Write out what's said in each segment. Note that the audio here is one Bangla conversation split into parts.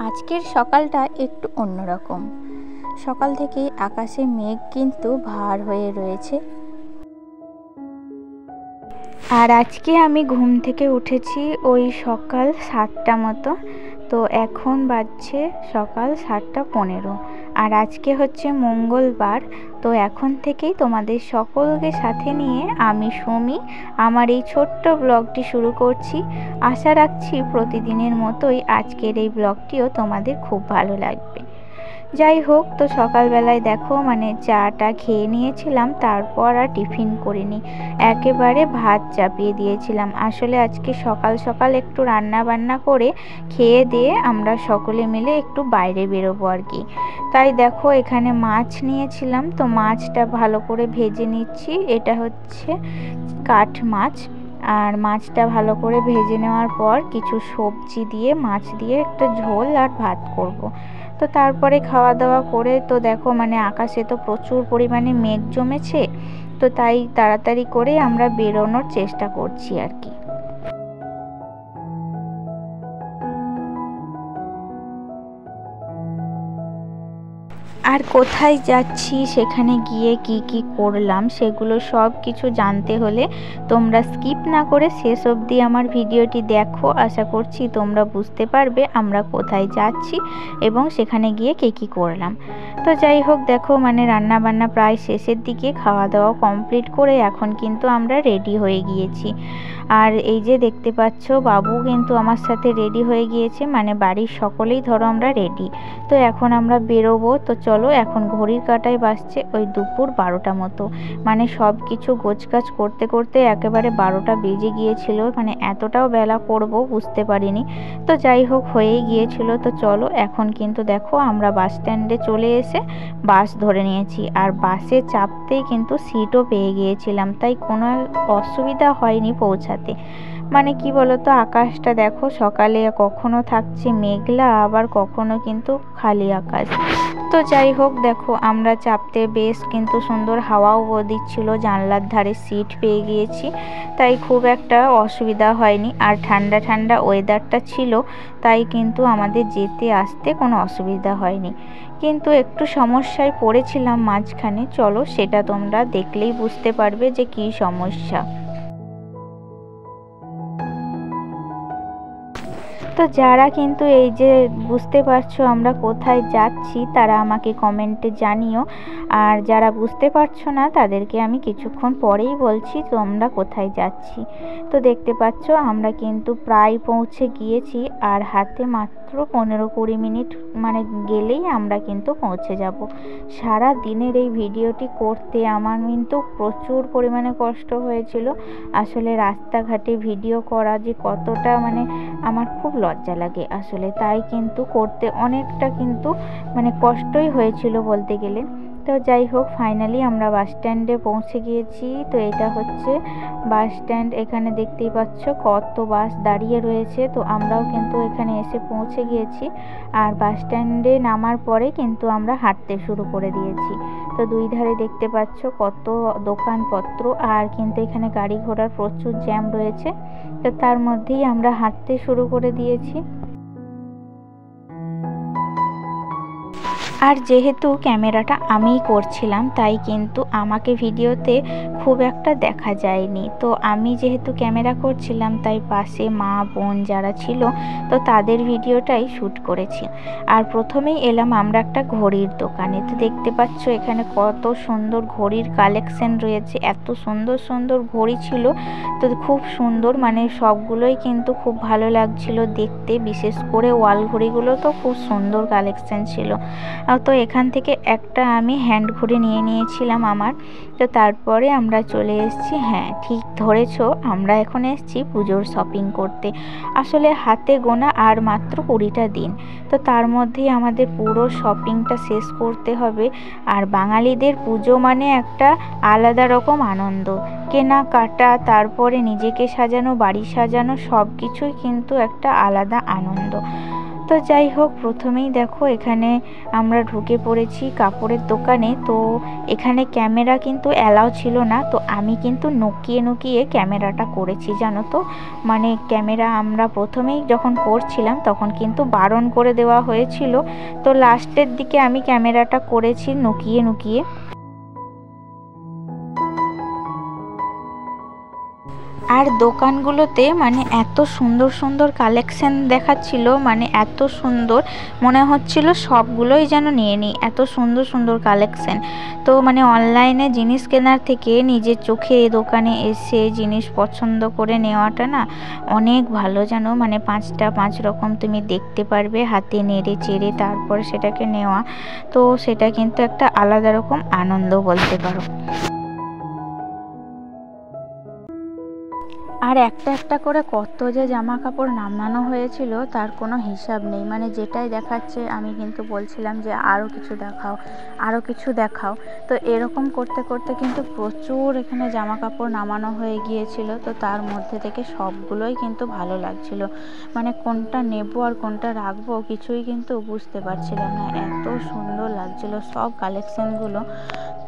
আজকের সকালটা একটু অন্যরকম। সকাল থেকেই আকাশে মেঘ কিন্তু ভার হয়ে রয়েছে। আর আজকে আমি ঘুম থেকে উঠেছি ওই সকাল 7টা মতো। তো এখন বাজছে সকাল 7টা 15। আর আজকে হচ্ছে মঙ্গলবার। তো এখন থেকেই তোমাদের সকলকে সাথে নিয়ে আমি সুমি আমার এই ছোট্ট ব্লগটি শুরু করছি। আশা রাখছি প্রতিদিনের মতোই আজকের এই ব্লগটিও তোমাদের খুব ভালো লাগবে। যাই হোক, তো সকালবেলায় দেখো চাটা খেয়ে নিয়েছিলাম, তারপর আর টিফিন করিনি, একেবারে ভাত চাপিয়ে দিয়েছিলাম। আসলে আজকে সকাল সকাল একটু রান্না বান্না করে খেয়ে দিয়ে আমরা সকলে মিলে একটু বাইরে বেরোবো আর কি। তাই দেখো এখানে মাছ নিয়েছিলাম, তো মাছটা ভালো করে ভেজে নিচ্ছি। এটা হচ্ছে কাঠ মাছ। আর মাছটা ভালো করে ভেজে নেওয়ার পর কিছু সবজি দিয়ে মাছ দিয়ে একটা ঝোল আর ভাত করব। তো তারপরে খাওয়া দাওয়া করে তো দেখো আকাশে তো প্রচুর পরিমাণে মেঘ জমেছে। তো তাই তাড়াতাড়ি করে আমরা বেরোনোর চেষ্টা করছি আর কি। আর কোথায় যাচ্ছি, সেখানে গিয়ে কি কি করলাম, সেগুলো সব কিছু জানতে হলে তোমরা স্কিপ না করে শেষ অবধি আমার ভিডিওটি দেখো। আশা করছি তোমরা বুঝতে পারবে আমরা কোথায় যাচ্ছি এবং সেখানে গিয়ে কি কি করলাম। তো যাই হোক, দেখো রান্না বান্না প্রায় শেষের দিকে, খাওয়া দাওয়া কমপ্লিট করে এখন কিন্তু আমরা রেডি হয়ে গিয়েছি। আর এই যে দেখতে পাচ্ছ, বাবু কিন্তু আমার সাথে রেডি হয়ে গিয়েছে, বাড়ির সকলেই ধরো আমরা রেডি। তো এখন আমরা বেরোবো। তো চলো, এখন ঘড়ির কাঁটায় বাজছে ওই দুপুর 12টা মতো। সব কিছু গোছগাছ করতে করতে একেবারে 12টা বেজে গিয়েছিল। এতটাও বেলা করব বুঝতে পারিনি। তো যাই হোক, হয়েই গিয়েছিল। তো চলো, এখন কিন্তু দেখো আমরা বাস স্ট্যান্ডে চলে এসে বাস ধরে নিয়েছি। আর বাসে চাপতেই কিন্তু সিটও পেয়ে গিয়েছিলাম, তাই কোনো অসুবিধা হয়নি পৌঁছাতে। কি বলতো, আকাশটা দেখো, সকালে কখনো থাকছে মেঘলা, আবার কখনো কিন্তু খালি আকাশ। তো যাই হোক, দেখো আমরা চাপতে বেশ কিন্তু সুন্দর হাওয়াও দিচ্ছিল, জানলার ধারে সিট পেয়ে গিয়েছি, তাই খুব একটা অসুবিধা হয়নি। আর ঠান্ডা ঠান্ডা ওয়েদারটা ছিল, তাই কিন্তু আমাদের যেতে আসতে কোনো অসুবিধা হয়নি। কিন্তু একটু সমস্যায় পড়েছিলাম মাঝখানে, চলো সেটা তোমরা দেখলেই বুঝতে পারবে যে কী সমস্যা। তো যারা কিন্তু এই যে বুঝতে পারছো আমরা কোথায় যাচ্ছি, তারা আমাকে কমেন্টে জানিও। আর যারা বুঝতে পারছো না তাদেরকে আমি কিছুক্ষণ পরেই বলছি তো আমরা কোথায় যাচ্ছি। তো দেখতে পাচ্ছ আমরা কিন্তু প্রায় পৌঁছে গিয়েছি, আর হাতে মাত্র 15-20 মিনিট গেলেই আমরা কিন্তু পৌঁছে যাব। সারা দিনের এই ভিডিওটি করতে আমার কিন্তু প্রচুর পরিমাণে কষ্ট হয়েছিল। আসলে রাস্তাঘাটে ভিডিও করা যে কতটা আমার খুব লজ্জা লাগে আসলে, তাই কিন্তু করতে অনেকটা কিন্তু কষ্টই হয়েছিল বলতে গেলে। তো যাই হোক, ফাইনালি আমরা বাস স্ট্যান্ডে পৌঁছে গিয়েছি। তো এটা হচ্ছে বাস স্ট্যান্ড, এখানে দেখতেই পাচ্ছ কত বাস দাঁড়িয়ে রয়েছে। তো আমরাও কিন্তু এখানে এসে পৌঁছে গিয়েছি। আর বাস স্ট্যান্ডে নামার পরে কিন্তু আমরা হাঁটতে শুরু করে দিয়েছি। তো দুই ধারে দেখতে পাচ্ছ কত দোকানপত্র, আর কিন্তু এখানে গাড়ি ঘোড়ার প্রচুর জ্যাম রয়েছে। তো তার মধ্যেই আমরা হাঁটতে শুরু করে দিয়েছি। আর যেহেতু ক্যামেরাটা আমিই করছিলাম, তাই কিন্তু আমাকে ভিডিওতে খুব একটা দেখা যায়নি। তো আমি যেহেতু ক্যামেরা করছিলাম, তাই পাশে মা বোন যারা ছিল তো তাদের ভিডিওটাই শ্যুট করেছি। আর প্রথমেই এলাম আমরা একটা ঘড়ির দোকানে। তো দেখতে পাচ্ছ এখানে কত সুন্দর ঘড়ির কালেকশন রয়েছে, এত সুন্দর সুন্দর ঘড়ি ছিল। তো খুব সুন্দর, সবগুলোই কিন্তু খুব ভালো লাগছিল দেখতে, বিশেষ করে ওয়াল ঘড়িগুলো তো খুব সুন্দর কালেকশন ছিল। তো এখান থেকে একটা আমি হ্যান্ড ঘড়ি নিয়ে নিয়েছিলাম আমার। তো তারপরে আমরা চলে এসেছি, হ্যাঁ ঠিক ধরেছো, আমরা এখন এসেছি পুজোর শপিং করতে। আসলে হাতে গোনা আর মাত্র 20টা দিন, তো তার মধ্যেই আমাদের পুরো শপিংটা শেষ করতে হবে। আর বাঙালিদের পুজো একটা আলাদা রকম আনন্দ, কেনাকাটা, তারপরে নিজেকে সাজানো, বাড়ি সাজানো, সব কিছুই কিন্তু একটা আলাদা আনন্দ। তো যাই হোক, প্রথমেই দেখো এখানে আমরা ঢুকে পড়েছি কাপড়ের দোকানে। তো এখানে ক্যামেরা কিন্তু অ্যালাউ ছিল না, তো আমি কিন্তু নুকিয়ে ক্যামেরাটা করেছি জানো তো। মানে ক্যামেরা আমরা প্রথমেই যখন করছিলাম তখন কিন্তু বারণ করে দেওয়া হয়েছিল, তো লাস্টের দিকে আমি ক্যামেরাটা করেছি নুকিয়ে। আর দোকানগুলোতে মানে এত সুন্দর কালেকশন দেখাচ্ছিল, মানে এত সুন্দর মনে হচ্ছিল সবগুলোই যেন নিয়ে নিই, এত সুন্দর কালেকশন। তো মানে অনলাইনে জিনিস কেনার থেকে নিজের চোখে দোকানে এসে জিনিস পছন্দ করে নেওয়াটা না অনেক ভালো জানো। মানে 5 রকম তুমি দেখতে পারবে, হাতে নেড়ে চেড়ে তারপর সেটাকে নেওয়া, তো সেটা কিন্তু একটা আলাদা রকম আনন্দ বলতে পারো। আর একটা করে কত যে জামা কাপড় নামানো হয়েছিল তার কোনো হিসাব নেই। মানে যেটাই দেখাচ্ছে আমি কিন্তু বলছিলাম যে আরও কিছু দেখাও। তো এরকম করতে কিন্তু প্রচুর এখানে জামা কাপড় নামানো হয়ে গিয়েছিল। তো তার মধ্যে থেকে সবগুলোই কিন্তু ভালো লাগছিল, মানে কোনটা নেব আর কোনটা রাখবো কিছুই কিন্তু বুঝতে পারছিলাম না, এত সুন্দর লাগছিল সব কালেকশনগুলো।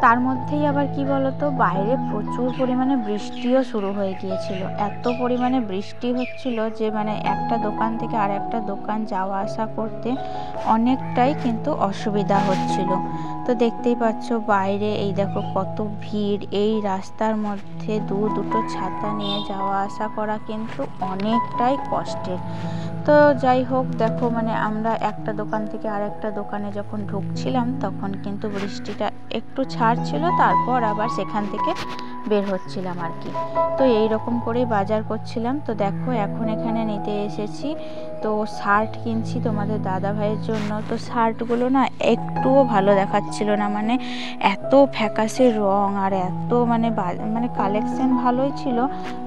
তার মধ্যেই আবার কি বলতো, বাইরে প্রচুর পরিমাণে বৃষ্টিও শুরু হয়ে গিয়েছিল। এত পরিমাণে বৃষ্টি হচ্ছিল যে মানে একটা দোকান থেকে আর একটা দোকান যাওয়া আসা করতে অনেকটাই কিন্তু অসুবিধা হচ্ছিল। তো দেখতেই পাচ্ছ বাইরে এই দেখো কত ভিড়, এই রাস্তার মধ্যে দুটো ছাতা নিয়ে যাওয়া আসা করা কিন্তু অনেকটাই কষ্টের। তো যাই হোক দেখো, মানে আমরা একটা দোকান থেকে আরেকটা দোকানে যখন ঢুকছিলাম তখন কিন্তু বৃষ্টিটা একটু ছাড়ছিল, তারপর আবার সেখান থেকে বের হচ্ছিলাম আর কি। তো এই রকম করেই বাজার করছিলাম। তো দেখো এখন এখানে নিতে এসেছি, তো শার্ট কিনছি তোমাদের দাদা ভাইয়ের জন্য। তো শার্টগুলো না একটুও ভালো দেখাচ্ছিল না, মানে এত ফ্যাকাশে রং আর এত মানে কালেকশন ভালোই ছিল,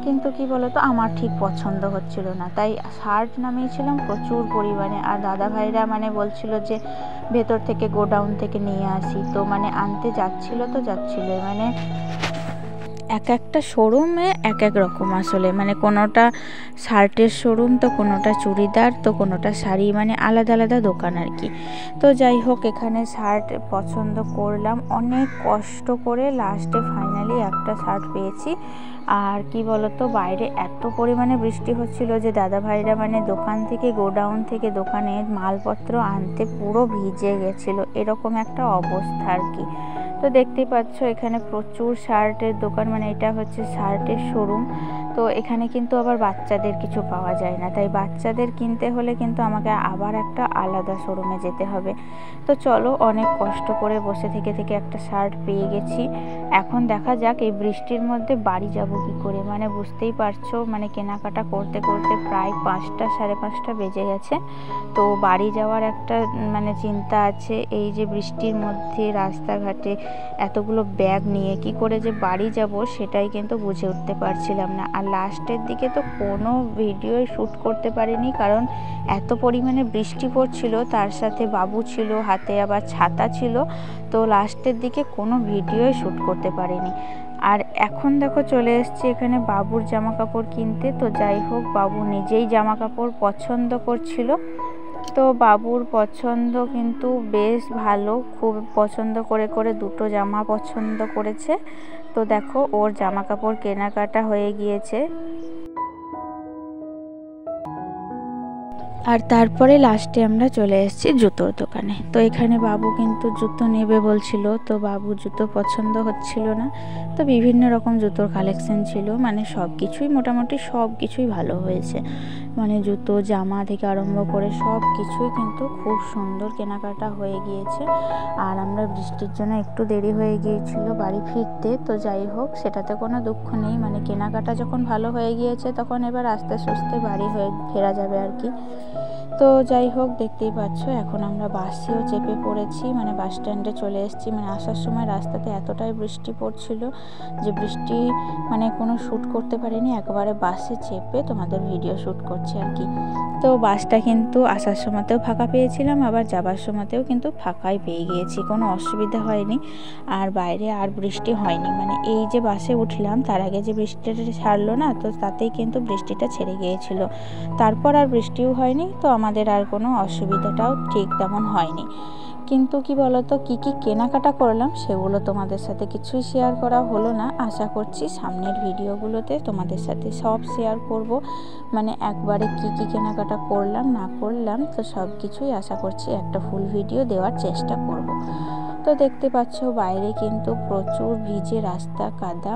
কিন্তু কি বলতো আমার ঠিক পছন্দ হচ্ছিল না, তাই শার্ট নামিয়েছিলাম প্রচুর পরিমাণে। আর দাদা ভাইরা মানে বলছিল যে ভেতর থেকে গোডাউন থেকে নিয়ে আসি, তো মানে আনতে যাচ্ছিল মানে একটা শোরুমে এক রকম আসলে, মানে কোনোটা শার্টের শোরুম, তো কোনোটা চুড়িদার, তো কোনোটা শাড়ি, মানে আলাদা দোকান আর কি। তো যাই হোক এখানে শার্ট পছন্দ করলাম অনেক কষ্ট করে, লাস্টে ফাইনালি একটা শার্ট পেয়েছি। আর কি বলতো বাইরে এত পরিমাণে বৃষ্টি হচ্ছিল যে দাদা ভাইরা মানে দোকান থেকে গোডাউন থেকে দোকানে মালপত্র আনতে পুরো ভিজে গেছিলো, এরকম একটা অবস্থা আর কি। তো দেখতেই পাচ্ছ এখানে প্রচুর শার্টের দোকান, মানে এটা হচ্ছে শার্টের শোরুম। তো এখানে কিন্তু আবার বাচ্চাদের কিছু পাওয়া যায় না, তাই বাচ্চাদের কিনতে হলে কিন্তু আমাকে আবার একটা আলাদা শোরুমে যেতে হবে। তো চলো, অনেক কষ্ট করে বসে থেকে একটা শার্ট পেয়ে গেছি। এখন দেখা যাক এই বৃষ্টির মধ্যে বাড়ি যাব কি করে, মানে বুঝতেই পারছো মানে কেনাকাটা করতে প্রায় 5টা 5:30 বেজে গেছে। তো বাড়ি যাওয়ার একটা মানে চিন্তা আছে, এই যে বৃষ্টির মধ্যে রাস্তাঘাটে এতগুলো ব্যাগ নিয়ে কি করে যে বাড়ি যাব সেটাই কিন্তু বুঝে উঠতে পারছিলাম না। আর লাস্টের দিকে তো কোনো ভিডিও শ্যুট করতে পারিনি, কারণ এত পরিমাণে বৃষ্টি পড়ছিল, তার সাথে বাবু ছিল, হাতে আবার ছাতা ছিল, তো লাস্টের দিকে কোনো ভিডিও শ্যুট করতে পারিনি। আর এখন দেখো চলে এসেছি এখানে বাবুর জামা কাপড় কিনতে। তো যাই হোক বাবু নিজেই জামা কাপড় পছন্দ করছিল, তো বাবুর পছন্দ কিন্তু বেশ ভালো, খুব পছন্দ করে দুটো জামা পছন্দ করেছে। তো দেখো ওর জামা কাপড় কেনাকাটা হয়ে গিয়েছে। আর তারপরে লাস্টে আমরা চলে এসেছি জুতোর দোকানে। তো এখানে বাবু কিন্তু জুতো নেবে বলছিল, তো বাবু জুতো পছন্দ হচ্ছিল না। তো বিভিন্ন রকম জুতোর কালেকশন ছিল, মানে মোটামুটি সব কিছুই ভালো হয়েছে, মানে জুতো জামা থেকে আরম্ভ করে সব কিছুই কিন্তু খুব সুন্দর কেনাকাটা হয়ে গিয়েছে। আর আমরা বৃষ্টির জন্য একটু দেরি হয়ে গিয়েছিল বাড়ি ফিরতে। তো যাই হোক সেটাতে কোনো দুঃখ নেই, মানে কেনাকাটা যখন ভালো হয়ে গিয়েছে তখন এবার আস্তে আস্তে বাড়ি ফেরা যাবে আর কি। তো যাই হোক দেখতেই পাচ্ছ এখন আমরা বাসেও চেপে পড়েছি, মানে বাস স্ট্যান্ডে চলে এসেছি। মানে আসার সময় রাস্তাতে এতটাই বৃষ্টি পড়ছিল যে বৃষ্টি মানে কোনো শ্যুট করতে পারিনি, একবারে বাসে চেপে তোমাদের ভিডিও শ্যুট করছি আর কি। তো বাসটা কিন্তু আসার সময়তেও ফাঁকা পেয়েছিলাম, আবার যাবার সময়তেও কিন্তু ফাঁকাই পেয়ে গিয়েছি, কোনো অসুবিধা হয়নি। আর বাইরে আর বৃষ্টি হয়নি, মানে এই যে বাসে উঠলাম তার আগে যে বৃষ্টিটা ছাড়লো না, তো তাতেই কিন্তু বৃষ্টিটা ছেড়ে গিয়েছিল, তারপর আর বৃষ্টিও হয়নি। তো আমাদের আর কোনো অসুবিধাটাও ঠিক তেমন হয়নি। কিন্তু কি বলতো, কি কেনাকাটা করলাম সেগুলো তোমাদের সাথে কিছুই শেয়ার করা হলো না। আশা করছি সামনের ভিডিওগুলোতে তোমাদের সাথে সব শেয়ার করব, মানে একবারে কি কেনাকাটা করলাম না করলাম, তো সব কিছুই আশা করছি একটা ফুল ভিডিও দেওয়ার চেষ্টা করব। তো দেখতে পাচ্ছ বাইরে কিন্তু প্রচুর ভিজে রাস্তা, কাদা,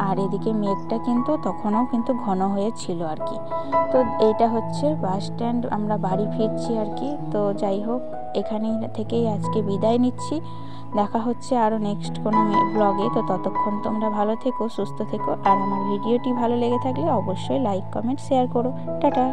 আর এদিকে মেঘটা কিন্তু তখনও কিন্তু ঘন হয়ে ছিল আর কি। তো এইটা হচ্ছে বাস স্ট্যান্ড, আমরা বাড়ি ফিরছি আর কি। তো যাই হোক, এখানেই থেকেই আজকে বিদায় নিচ্ছি। দেখা হচ্ছে আরও নেক্সট কোনো ব্লগে। তো ততক্ষণ তোমরা ভালো থেকো, সুস্থ থেকো, আর আমার ভিডিওটি ভালো লেগে থাকলে অবশ্যই লাইক, কমেন্ট, শেয়ার করো। টাটা।